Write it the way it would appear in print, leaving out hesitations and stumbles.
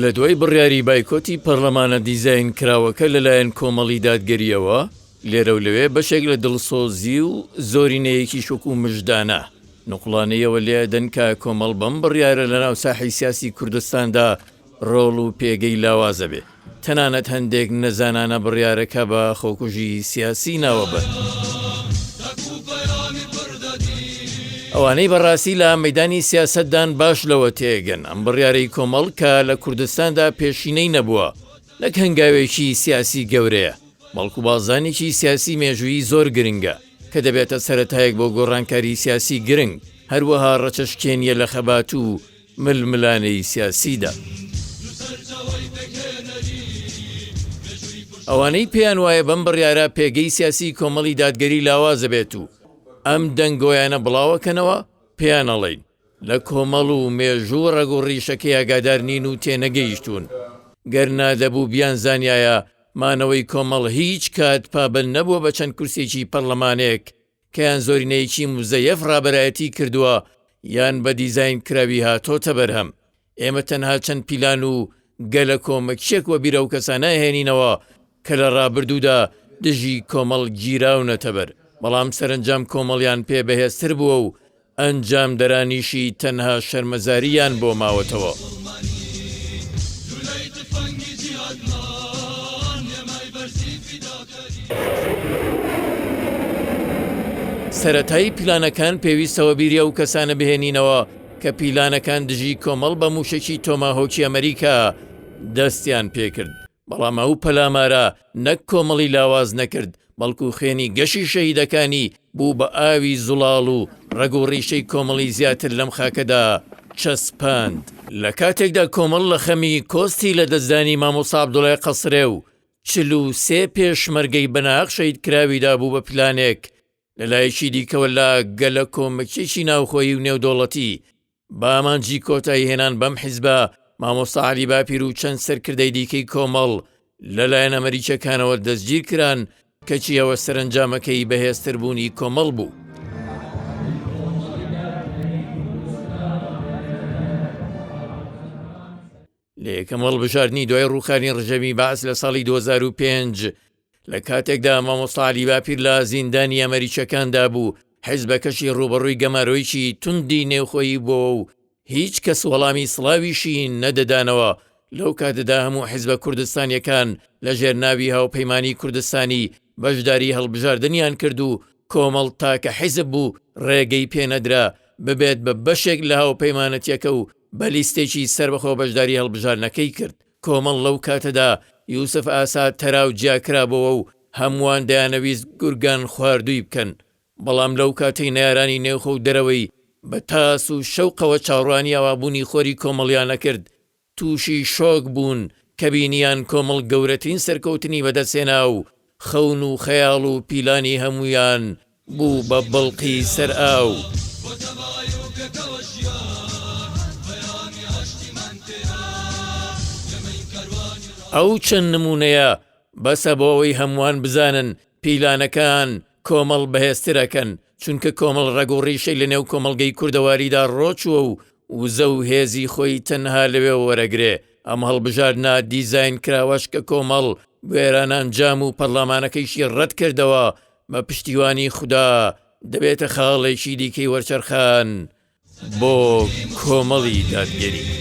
لە دوای بڕیاری بایکۆتی پەرلەمانە دیزاین کراوەکە لەلایەن کۆمەڵی دادگەریەوە لێرە و لەوێ بەشێک لە دڵسۆزی و زۆرینەیەکی شوک و مژدانە نقڵانەیەوە لێدەن کە کۆمەڵ بەم بڕیارە لە ناو ساحەی سیاسی کوردستاندا ڕۆڵ و پێگەی لاوازە بێ تەنانەت هەندێک نەزانانە بڕیارەکە بە خۆکوژی سیاسی ناوە بن. ئەوانەی بەڕاستی لە مەیدانی سیاسەتدان باش لەوە تێگەن ئەم بڕیارەی کۆمەڵ کە لە کوردستاندا پێشینەی نەبووە نەک هەنگاوێکی سیاسی گەورەیە بەڵکو بازانێکی سیاسی مێژووی زۆر گرنگە کە دەبێتە سەرەتایەک بۆ گۆڕانکاری سیاسی گرنگ هەروەها ڕەچەشکێنیە لە خەبات و ململانەی سیاسیدا. ئەوانەی پێیان وایە بەم بڕیارە پێگەی سیاسی کۆمەڵی دادگەری لاوازە بێت و ئەم دەنگۆیانە بڵاوەکەنەوە پێیان ئەڵێین لە کۆمەڵ و مێژوو ڕەگ و ڕیشەکەی ئاگادار نین و تێنەگەیشتون گەر نادەبوو بیان زانیایە مانەوەی کۆمەڵ هیچ کات پابند نەبووە بە چەند کورسێکی پەرلەمانێک کە یان زۆرینەیەکی مزەیەف ڕابەرایەتی کردووە یان بە دیزاین کراوی هاتۆتە بەرهەم. ئێمە تەنها چەند پیلان و گەلە کۆمەکیەک وە بیرە و کەسانە هێنینەوە کە لە ڕابردوودا دژی کۆمەڵ گیراونەتە بەر بەڵام سەرنجام کۆمەڵیان پێ بەهێزتر بووە و ئەنجام دەرانیشی تەنها شەرمەزاریان بۆ ماوەتەوە. سەرەتایی پیلانەکان پێویستەوە بیریە و کەسانە بهێنینەوە کە پیلانەکان دژی کۆمەڵ بە موشکی تۆماهۆکی ئەمریکا دەستیان پێکرد بەڵام ئەو پەلامارە نەک کۆمەڵی لاواز نەکرد بەڵکو خوێنی گەشی شەهیدەکانی بوو بە ئاوی زوڵاڵ و ڕەگ و ڕیشەی کۆمەڵی زیاتر لەم خاکەدا چەسپاند. لە کاتێکدا کۆمەڵ لە خەمی کۆستی لە دەستدانی مامۆستا عەبدوڵای قەسرێ و 43 پێشمەرگەی بەناق شەهید کراویدا بوو بە پلانێک لەلایەکی دیکەوە لە گەلە کۆمەکێکی ناوخۆیی و نێودۆڵەتی بە ئامانجی کۆتایی هێنان بەم حیزبە مامۆستا عەلی باپیر و چەند سەرکردەی دیکەی کۆمەڵ لەلایەن ئەمریکەکانەوە دەستگیر کران کەچی ئەوە سەرنجامەکەی بەهێزتربوونی کۆمەڵ بوو. لە یەکەم هەڵبژاردننی دوای ڕووخانی ڕژەمی بەعس لە ساڵی 2005 لە کاتێکدا مامۆستا عەلی باپیر لە زیندانی ئەمریکەکاندا بوو حیزبەکەشی ڕوبەڕووی گەماڕۆیکی توندی نێوخۆیی بۆ و هیچ کەس وەڵامی سڵاویشی نەدەدانەوە. لەو کاتەدا هەموو حیزبە کوردستانیەکان لە ژێرناوی هاوپەیمانی کوردستانی بەشداری هەڵبژاردنیان کرد و کۆمەڵ تاکە حیزب بوو ڕێگەی پێنەدرا ببێت بە بەشێک لە هاوپەیمانەتیەکە و بە لیستێکی سەربەخۆ بەشداری هەڵبژاردنەکەی کرد. کۆمەڵ لەو کاتەدا یوسف ئاساد تەراو جیاکرابەوە و هەمووان دەیانەویست گورگان خواردووی بکەن بەڵام لەو کاتەی نارانی نێوخۆ و دەرەوەی بە تاس و شەوقەوە چاڕوانی ئاوابوونی خۆری کۆمەڵیانە کرد تووشی شۆک بوون کە بینیان کۆمەڵ گەورەترین سەرکەوتنی بەدەستێنا و خەون و خەیاڵ و پیلانی هەمویان بوو بە بەڵقی سەر ئاو. ئەو چەند نمونەیە بەسە بۆ ئەوەی هەمووان بزانن پیلانەکان کۆمەڵ بەهێزترەکەن چونکە کۆمەڵ ڕەگ و ڕیشەی لە نێو کۆمەڵگەی کوردەواریدا ڕۆچووە و وزە و هێزی خۆی تەنها لەوێ وەرەگرێ. ئەم هەڵبژاردنە دیزاین کراوەش کە کۆمەڵ وێرانان جام و پەرلەمانەکەیشی ڕەت کردەوە بە پشتیوانی خودا دەبێتە خاڵێکی دیکەی وەرچەرخان بۆ کۆمەڵی دادگەری.